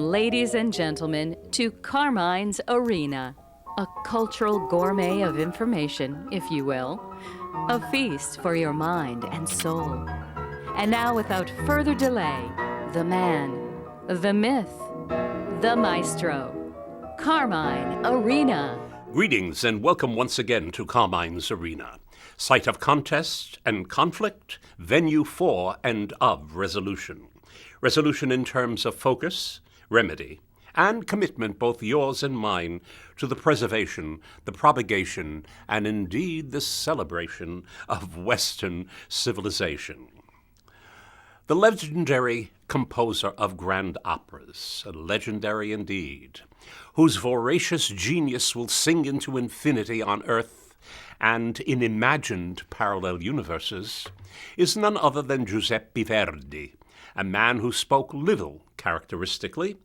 ladies and gentlemen, to Carmine's Arena, a cultural gourmet of information, if you will, a feast for your mind and soul. And now, without further delay, the man, the myth, the maestro, Carmine Arena. Greetings and welcome once again to Carmine's Arena, site of contest and conflict, venue for and of resolution. Resolution in terms of focus, remedy, and commitment, both yours and mine, to the preservation, the propagation, and indeed the celebration of Western civilization. The legendary composer of grand operas, legendary indeed, whose voracious genius will sing into infinity on earth and in imagined parallel universes, is none other than Giuseppe Verdi, a man who spoke little characteristically,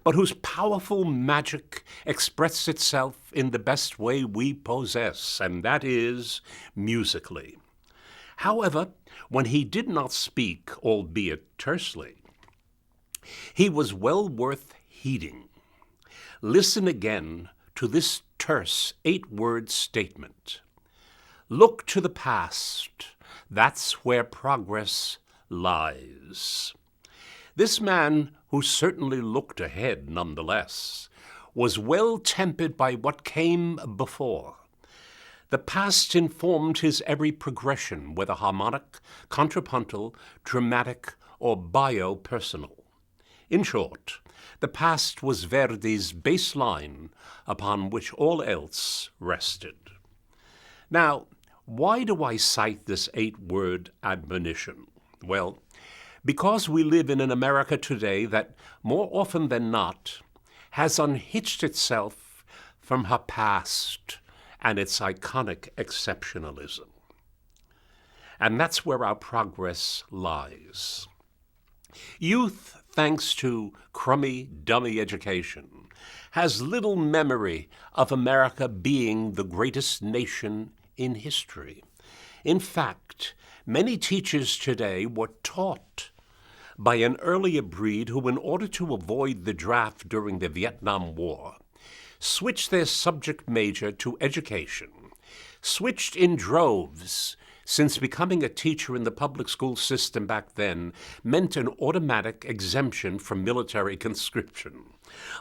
but whose powerful magic expressed itself in the best way we possess, and that is musically. However, when he did not speak, albeit tersely, he was well worth heeding. Listen again to this terse 8-word statement. Look to the past, that's where progress lies. This man, who certainly looked ahead nonetheless, was well tempered by what came before. The past informed his every progression, whether harmonic, contrapuntal, dramatic, or bio-personal. In short, the past was Verdi's baseline upon which all else rested. Now, why do I cite this 8-word admonition? Well, because we live in an America today that, more often than not, has unhitched itself from her past and its iconic exceptionalism. And that's where our progress lies. Youth, thanks to crummy, dummy education, has little memory of America being the greatest nation in history. In fact, many teachers today were taught by an earlier breed who, in order to avoid the draft during the Vietnam War, switched their subject major to education, switched in droves, since becoming a teacher in the public school system back then meant an automatic exemption from military conscription.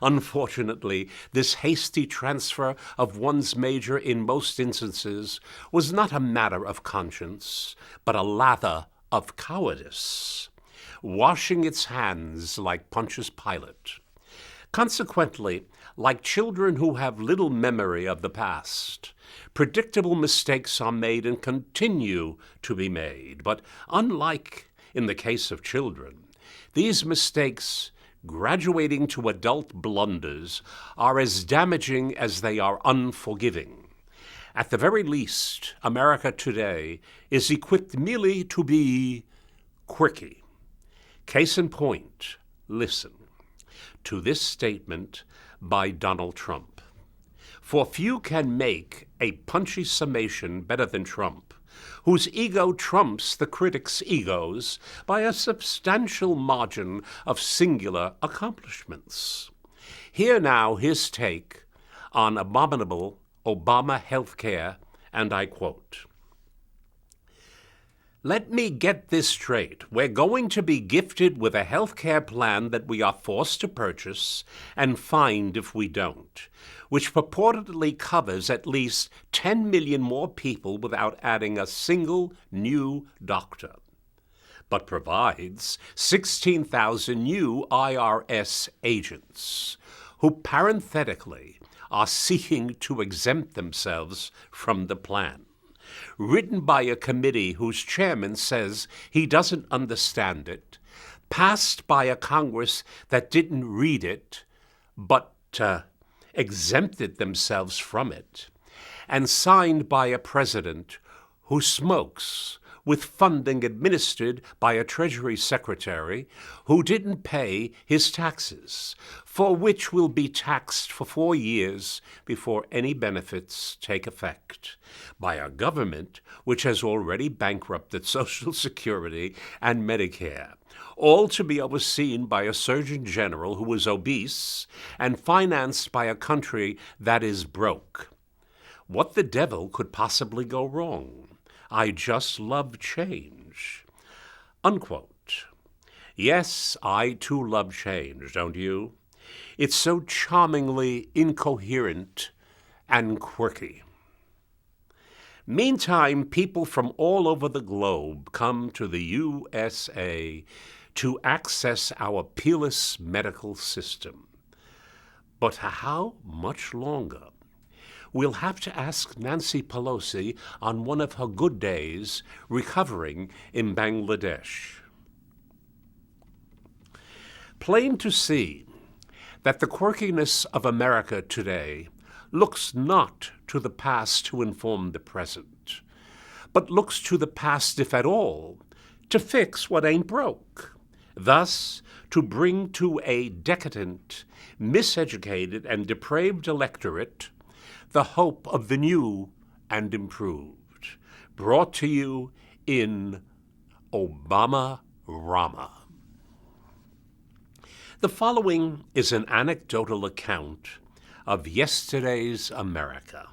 Unfortunately, this hasty transfer of one's major in most instances was not a matter of conscience, but a lather of cowardice, washing its hands like Pontius Pilate. Consequently, like children who have little memory of the past, predictable mistakes are made and continue to be made. But unlike in the case of children, these mistakes, graduating to adult blunders, are as damaging as they are unforgiving. At the very least, America today is equipped merely to be quirky. Case in point, listen to this statement by Donald Trump. For few can make a punchy summation better than Trump, whose ego trumps the critics' egos by a substantial margin of singular accomplishments. Hear now his take on abominable Obama health care, and I quote, "Let me get this straight. We're going to be gifted with a health care plan that we are forced to purchase and fined if we don't, which purportedly covers at least 10 million more people without adding a single new doctor, but provides 16,000 new IRS agents who parenthetically are seeking to exempt themselves from the plan. Written by a committee whose chairman says he doesn't understand it, passed by a Congress that didn't read it, but exempted themselves from it, and signed by a president who smokes with funding administered by a Treasury Secretary who didn't pay his taxes, for which will be taxed for 4 years before any benefits take effect, by a government which has already bankrupted Social Security and Medicare, all to be overseen by a Surgeon General who is obese and financed by a country that is broke. What the devil could possibly go wrong? I just love change." Unquote. Yes, I too love change, don't you? It's so charmingly incoherent and quirky. Meantime, people from all over the globe come to the USA to access our peerless medical system. But how much longer? We'll have to ask Nancy Pelosi on one of her good days recovering in Bangladesh. Plain to see that the quirkiness of America today looks not to the past to inform the present, but looks to the past, if at all, to fix what ain't broke, thus to bring to a decadent, miseducated, and depraved electorate the hope of the new and improved, brought to you in Obama-Rama. The following is an anecdotal account of yesterday's America,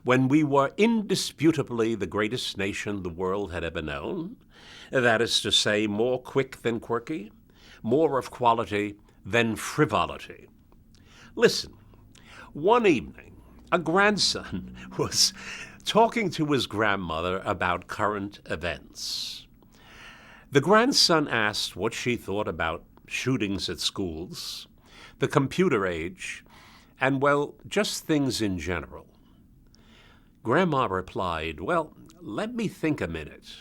when we were indisputably the greatest nation the world had ever known, that is to say, more quick than quirky, more of quality than frivolity. Listen, one evening, a grandson was talking to his grandmother about current events. The grandson asked what she thought about shootings at schools, the computer age, and, well, just things in general. Grandma replied, "Well, let me think a minute.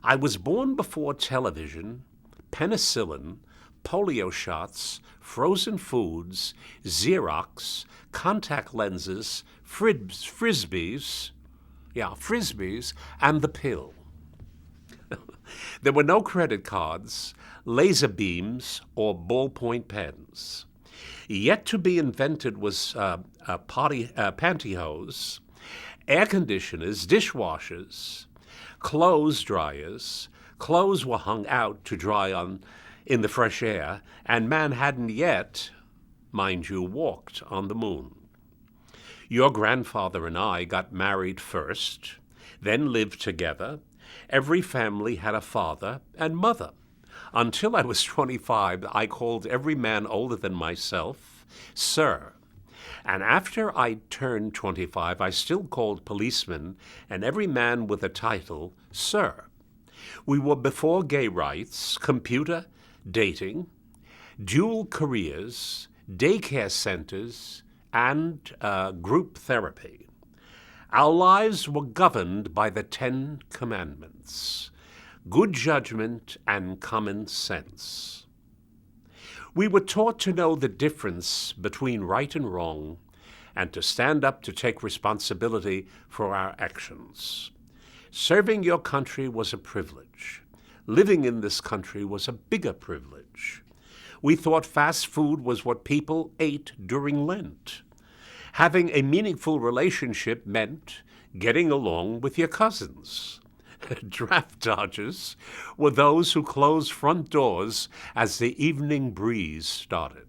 I was born before television, penicillin, polio shots, frozen foods, Xerox, contact lenses, frisbees, and the pill. There were no credit cards, laser beams, or ballpoint pens. Yet to be invented was pantyhose, air conditioners, dishwashers, clothes dryers. Clothes were hung out to dry in the fresh air, and man hadn't yet, mind you, walked on the moon. Your grandfather and I got married first, then lived together. Every family had a father and mother. Until I was 25, I called every man older than myself, sir. And after I turned 25, I still called policemen and every man with a title, sir. We were before gay rights, computer, dating, dual careers, daycare centers, and group therapy. Our lives were governed by the 10 Commandments, good judgment and common sense. We were taught to know the difference between right and wrong, and to stand up to take responsibility for our actions. Serving your country was a privilege. Living in this country was a bigger privilege. We thought fast food was what people ate during Lent. Having a meaningful relationship meant getting along with your cousins. Draft dodgers were those who closed front doors as the evening breeze started.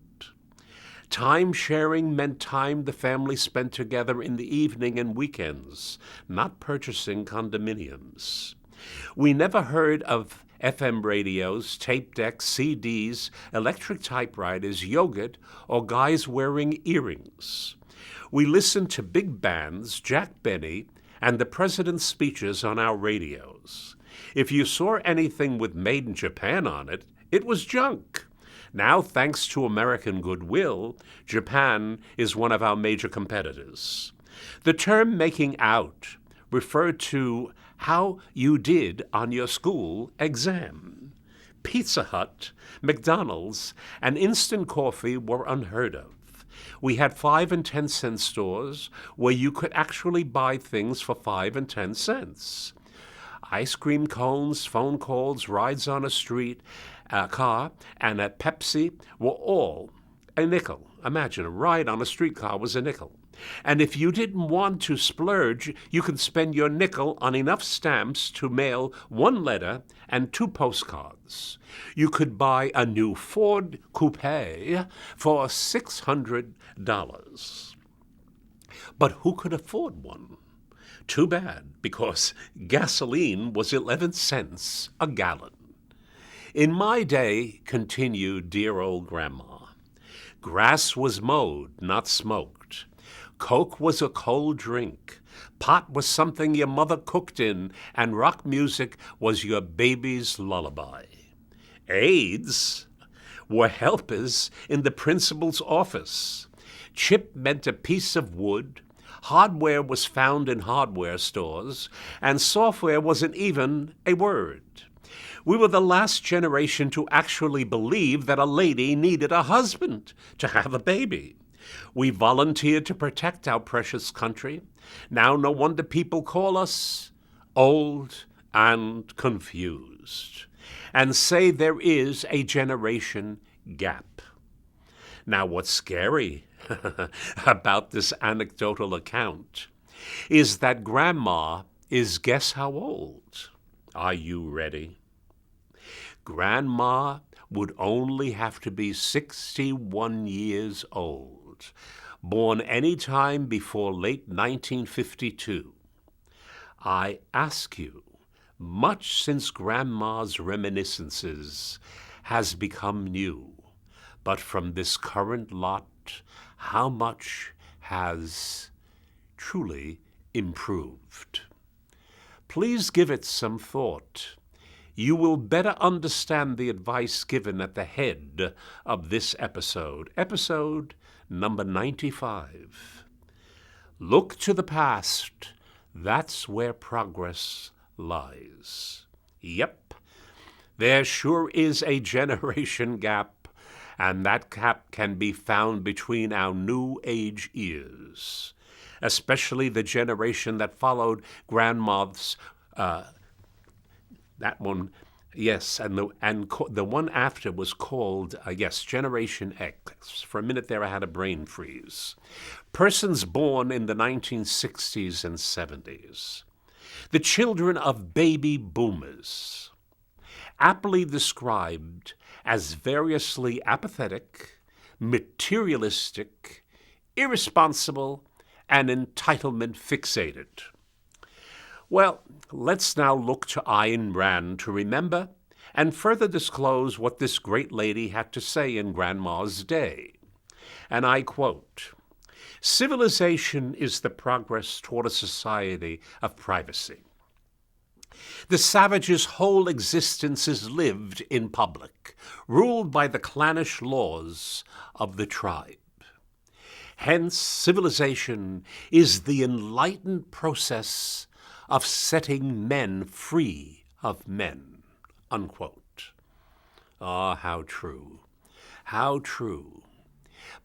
Time sharing meant time the family spent together in the evening and weekends, not purchasing condominiums. We never heard of FM radios, tape decks, CDs, electric typewriters, yogurt, or guys wearing earrings. We listened to big bands, Jack Benny, and the president's speeches on our radios. If you saw anything with Made in Japan on it, it was junk. Now, thanks to American goodwill, Japan is one of our major competitors. The term making out referred to how you did on your school exam. Pizza Hut, McDonald's, and instant coffee were unheard of. We had 5 and 10 cent stores where you could actually buy things for 5 and 10 cents. ice cream cones, phone calls, rides on a car, and a Pepsi were all a nickel. Imagine, a ride on a streetcar was a nickel. And if you didn't want to splurge, you could spend your nickel on enough stamps to mail 1 letter and 2 postcards. You could buy a new Ford Coupe for $600. But who could afford one? Too bad, because gasoline was 11 cents a gallon. In my day, continued dear old Grandma, grass was mowed, not smoked. Coke was a cold drink. Pot was something your mother cooked in, and rock music was your baby's lullaby. Aides were helpers in the principal's office. Chip meant a piece of wood. Hardware was found in hardware stores, and software wasn't even a word. We were the last generation to actually believe that a lady needed a husband to have a baby. We volunteered to protect our precious country. Now no wonder people call us old and confused, and say there is a generation gap. Now what's scary about this anecdotal account is that Grandma is guess how old? Are you ready? Grandma would only have to be 61 years old, born any time before late 1952. I ask you, much since Grandma's reminiscences has become new, but from this current lot, how much has truly improved? Please give it some thought. You will better understand the advice given at the head of this episode number 95. Look to the past. That's where progress lies. Yep, there sure is a generation gap, and that gap can be found between our new age ears, especially the generation that followed Grandma's that one, yes, and the one after was called, Generation X. For a minute there I had a brain freeze. Persons born in the 1960s and 70s. The children of baby boomers, aptly described as variously apathetic, materialistic, irresponsible, and entitlement fixated. Well, let's now look to Ayn Rand to remember and further disclose what this great lady had to say in Grandma's day. And I quote, "Civilization is the progress toward a society of privacy. The savage's whole existence is lived in public, ruled by the clannish laws of the tribe. Hence, civilization is the enlightened process of setting men free of men," unquote. Ah, how true, how true.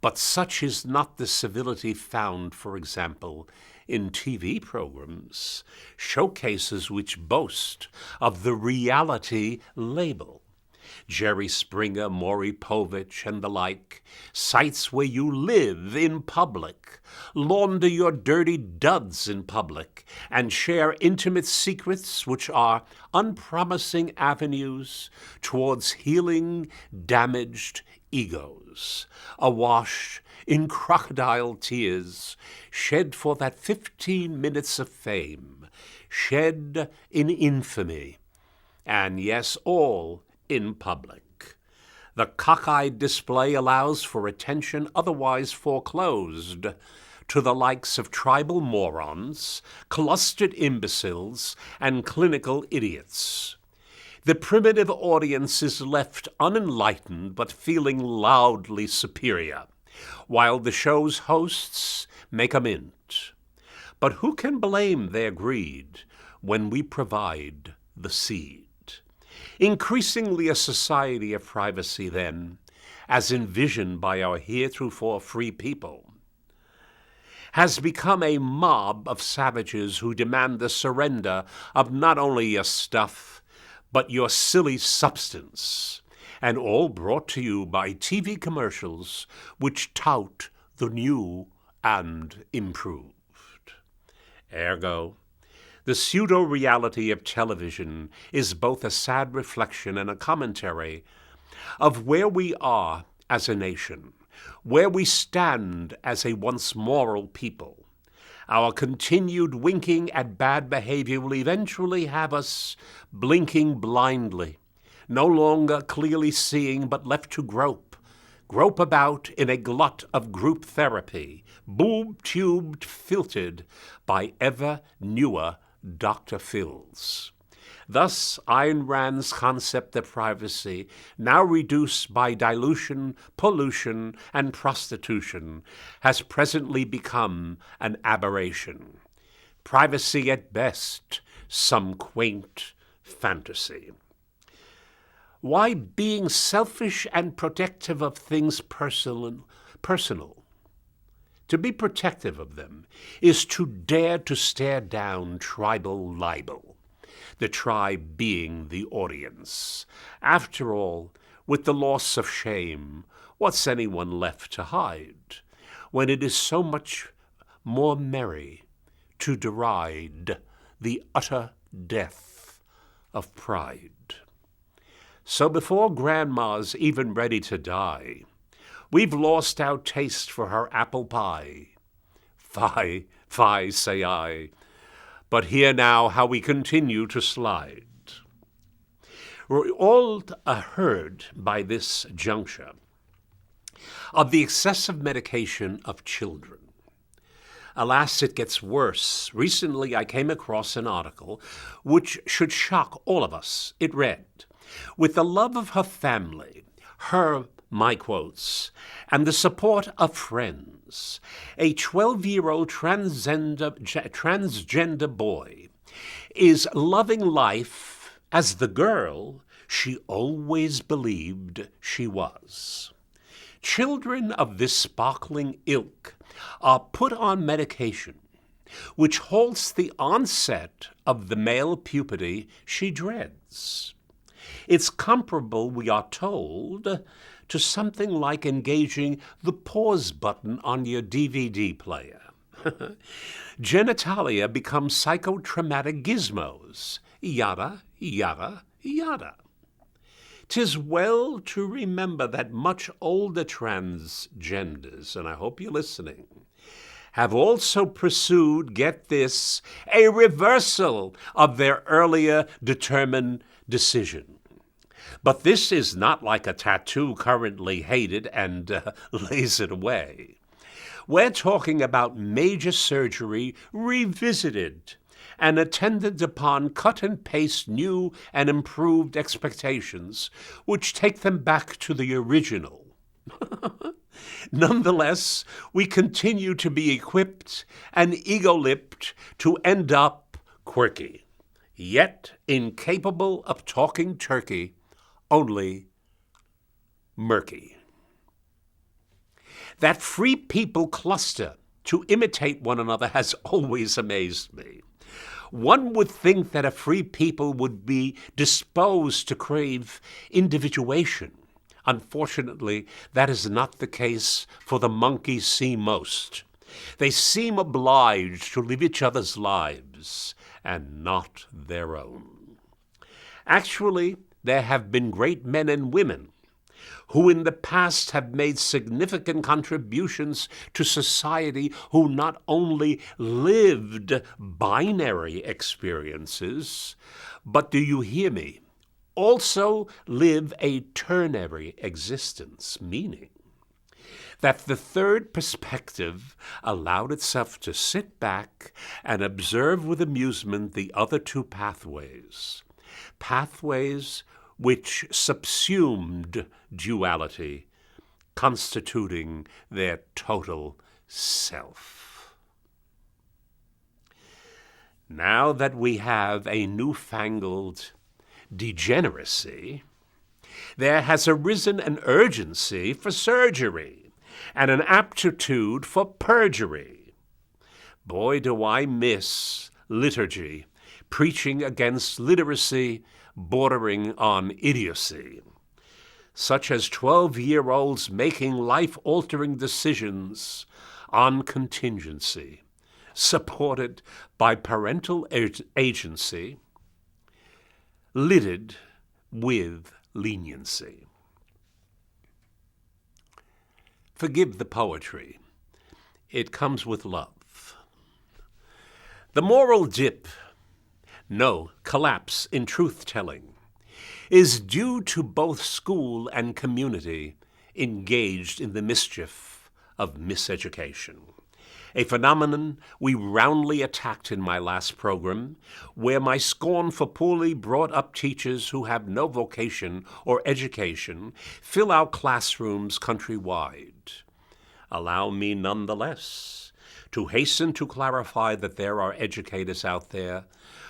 But such is not the civility found, for example, in TV programs, showcases which boast of the reality label. Jerry Springer, Maury Povich, and the like, sites where you live in public, launder your dirty duds in public, and share intimate secrets which are unpromising avenues towards healing damaged egos, awash in crocodile tears, shed for that 15 minutes of fame, shed in infamy, and yes, all in public. The cockeyed display allows for attention otherwise foreclosed to the likes of tribal morons, clustered imbeciles, and clinical idiots. The primitive audience is left unenlightened but feeling loudly superior, while the show's hosts make a mint. But who can blame their greed when we provide the seed? Increasingly a society of privacy, then, as envisioned by our heretofore free people. has become a mob of savages who demand the surrender of not only your stuff, but your silly substance, and all brought to you by TV commercials which tout the new and improved. Ergo, the pseudo-reality of television is both a sad reflection and a commentary of where we are as a nation, where we stand as a once moral people. Our continued winking at bad behavior will eventually have us blinking blindly, no longer clearly seeing but left to grope about in a glut of group therapy, boob-tubed, filtered by ever newer Dr. Phils. Thus, Ayn Rand's concept of privacy, now reduced by dilution, pollution, and prostitution, has presently become an aberration. Privacy at best, some quaint fantasy. Why being selfish and protective of things personal, to be protective of them, is to dare to stare down tribal libel, the tribe being the audience. After all, with the loss of shame, what's anyone left to hide, when it is so much more merry to deride the utter death of pride? So before Grandma's even ready to die, we've lost our taste for her apple pie. Fie, fie, say I. But hear now how we continue to slide. We're all heard by this juncture of the excessive medication of children. Alas, it gets worse. Recently, I came across an article which should shock all of us. It read, "With the love of her family, my quotes, and the support of friends, a 12-year-old transgender boy is loving life as the girl she always believed she was." Children of this sparkling ilk are put on medication which halts the onset of the male puberty she dreads. It's comparable, we are told, to something like engaging the pause button on your DVD player. Genitalia become psychotraumatic gizmos, yada, yada, yada. 'Tis well to remember that much older transgenders, and I hope you're listening, have also pursued, get this, a reversal of their earlier determined decision. But this is not like a tattoo currently hated and lasered away. We're talking about major surgery revisited and attended upon cut and paste new and improved expectations, which take them back to the original. Nonetheless, we continue to be equipped and ego-lipped to end up quirky, yet incapable of talking turkey, only murky. That free people cluster to imitate one another has always amazed me. One would think that a free people would be disposed to crave individuation. Unfortunately, that is not the case for the monkeys see most. They seem obliged to live each other's lives and not their own. Actually, there have been great men and women who in the past have made significant contributions to society, who not only lived binary experiences, but, do you hear me, also live a ternary existence, meaning that the third perspective allowed itself to sit back and observe with amusement the other two pathways which subsumed duality, constituting their total self. Now that we have a newfangled degeneracy, there has arisen an urgency for surgery and an aptitude for perjury. Boy, do I miss liturgy, preaching against literacy bordering on idiocy, such as 12-year-olds making life-altering decisions on contingency, supported by parental agency, lidded with leniency. Forgive the poetry. It comes with love. The moral dip, no, collapse in truth-telling, is due to both school and community engaged in the mischief of miseducation, a phenomenon we roundly attacked in my last program, where my scorn for poorly brought-up teachers who have no vocation or education fill our classrooms countrywide. Allow me nonetheless to hasten to clarify that there are educators out there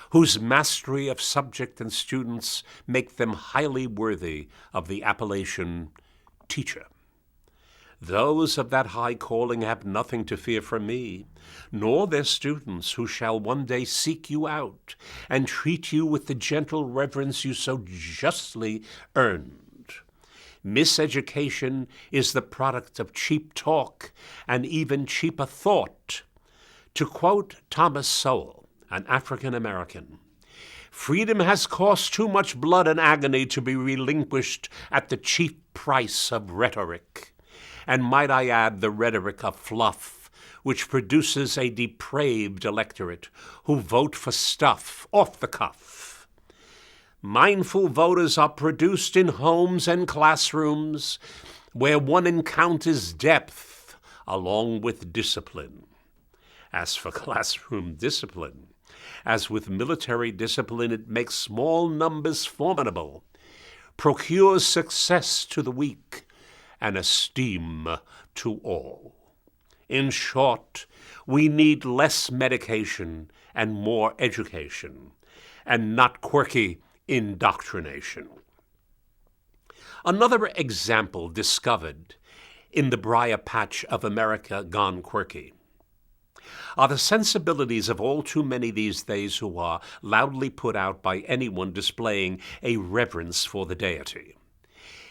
whose mastery of subject and students make them highly worthy of the appellation teacher. Those of that high calling have nothing to fear from me, nor their students, who shall one day seek you out and treat you with the gentle reverence you so justly earned. Miseducation is the product of cheap talk and even cheaper thought. To quote Thomas Sowell, an African-American, "Freedom has cost too much blood and agony to be relinquished at the cheap price of rhetoric. And might I add, the rhetoric of fluff, which produces a depraved electorate who vote for stuff off the cuff. Mindful voters are produced in homes and classrooms where one encounters depth along with discipline. As for classroom discipline, as with military discipline, it makes small numbers formidable, procures success to the weak, and esteem to all. In short, we need less medication and more education, and not quirky indoctrination." Another example discovered in the briar patch of America gone quirky are the sensibilities of all too many these days who are loudly put out by anyone displaying a reverence for the deity.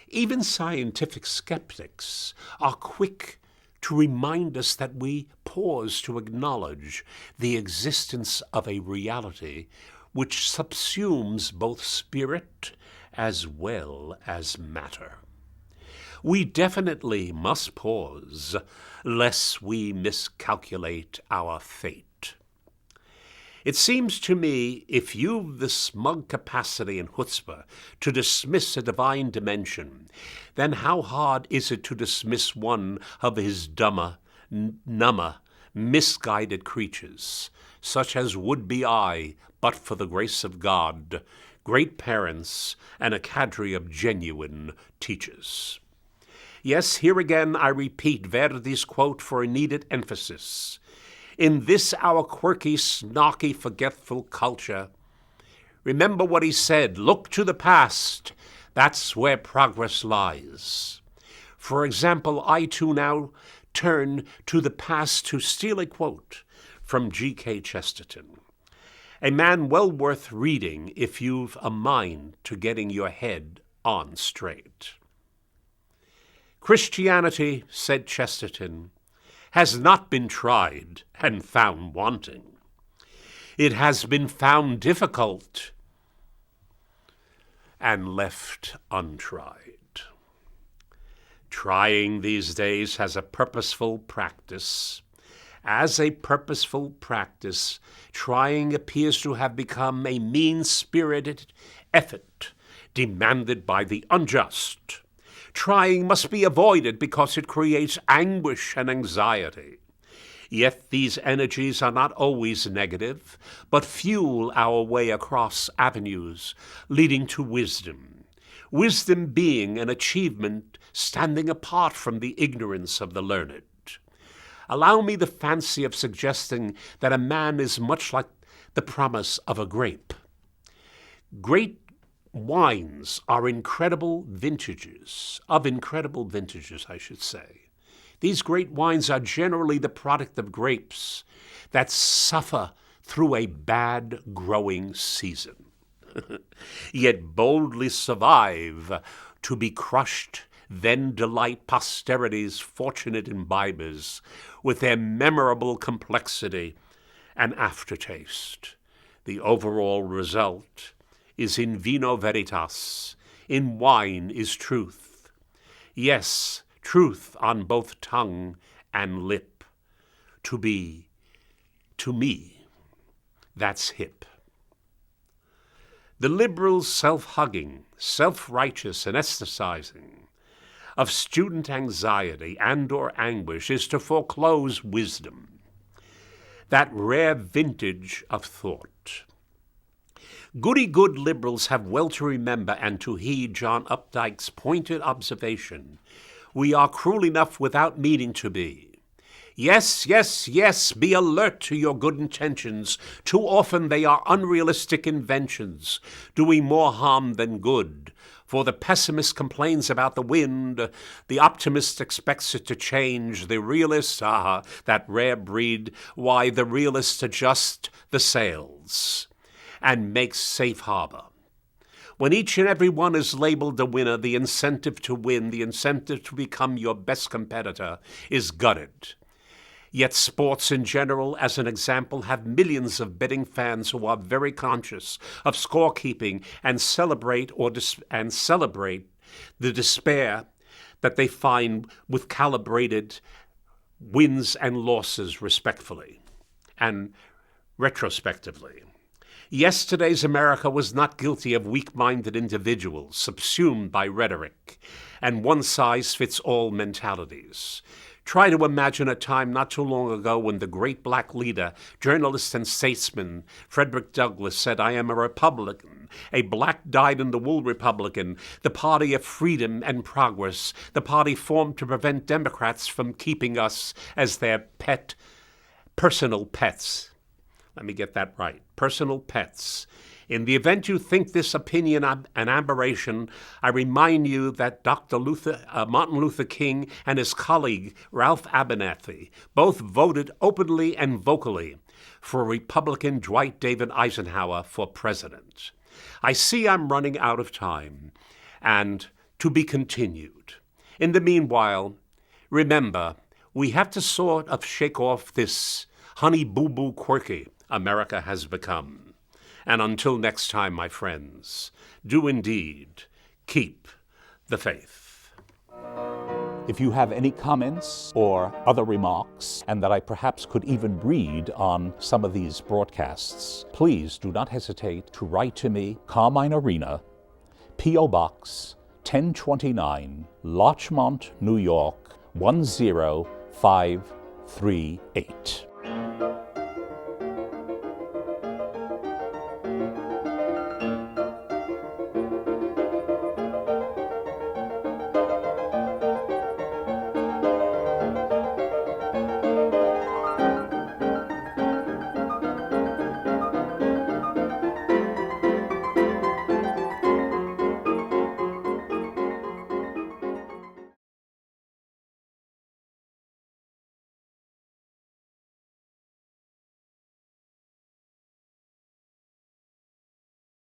Even scientific skeptics are quick to remind us that we pause to acknowledge the existence of a reality which subsumes both spirit as well as matter. We definitely must pause, lest we miscalculate our fate. It seems to me, if you've the smug capacity and chutzpah to dismiss a divine dimension, then how hard is it to dismiss one of his dumber, number, misguided creatures, such as would be I, but for the grace of God, great parents, and a cadre of genuine teachers. Yes, here again I repeat Verdi's quote for a needed emphasis. In this our quirky, snarky, forgetful culture, remember what he said, look to the past, that's where progress lies. For example, I too now turn to the past to steal a quote from G.K. Chesterton, a man well worth reading if you've a mind to getting your head on straight. "Christianity," said Chesterton, "has not been tried and found wanting. It has been found difficult and left untried." Trying these days has a purposeful practice. As a purposeful practice, trying appears to have become a mean-spirited effort demanded by the unjust. Trying must be avoided because it creates anguish and anxiety. Yet these energies are not always negative, but fuel our way across avenues leading to wisdom. Wisdom being an achievement standing apart from the ignorance of the learned. Allow me the fancy of suggesting that a man is much like the promise of a grape. Great wines are incredible vintages, I should say. These great wines are generally the product of grapes that suffer through a bad growing season, yet boldly survive to be crushed, then delight posterity's fortunate imbibers with their memorable complexity and aftertaste. The overall result is in vino veritas, in wine is truth. Yes, truth on both tongue and lip. To be, to me, that's hip. The liberals' self-hugging, self-righteous anesthetizing of student anxiety and or anguish is to foreclose wisdom, that rare vintage of thought. Goody-good liberals have well to remember and to heed John Updike's pointed observation. We are cruel enough without meaning to be. Yes, yes, yes, be alert to your good intentions. Too often they are unrealistic inventions, doing more harm than good. For the pessimist complains about the wind, the optimist expects it to change, the realist, that rare breed, why the realist adjusts the sails and makes safe harbor. When each and every one is labeled a winner, the incentive to win, the incentive to become your best competitor is gutted. Yet sports in general, as an example, have millions of betting fans who are very conscious of scorekeeping and celebrate the despair that they find with calibrated wins and losses respectfully and retrospectively. Yesterday's America was not guilty of weak-minded individuals subsumed by rhetoric and one-size-fits-all mentalities. Try to imagine a time not too long ago when the great black leader, journalist and statesman Frederick Douglass said, "I am a Republican, a black dyed-in-the-wool Republican, the party of freedom and progress, the party formed to prevent Democrats from keeping us as their personal pets." Let me get that right. Personal pets. In the event you think this opinion an aberration, I remind you that Martin Luther King and his colleague Ralph Abernathy both voted openly and vocally for Republican Dwight David Eisenhower for president. I see I'm running out of time, and to be continued. In the meanwhile, remember, we have to sort of shake off this honey boo boo quirky America has become. And until next time, my friends, do indeed keep the faith. If you have any comments or other remarks, and that I perhaps could even read on some of these broadcasts, please do not hesitate to write to me, Carmine Arena, P.O. Box 1029, Larchmont, New York 10538.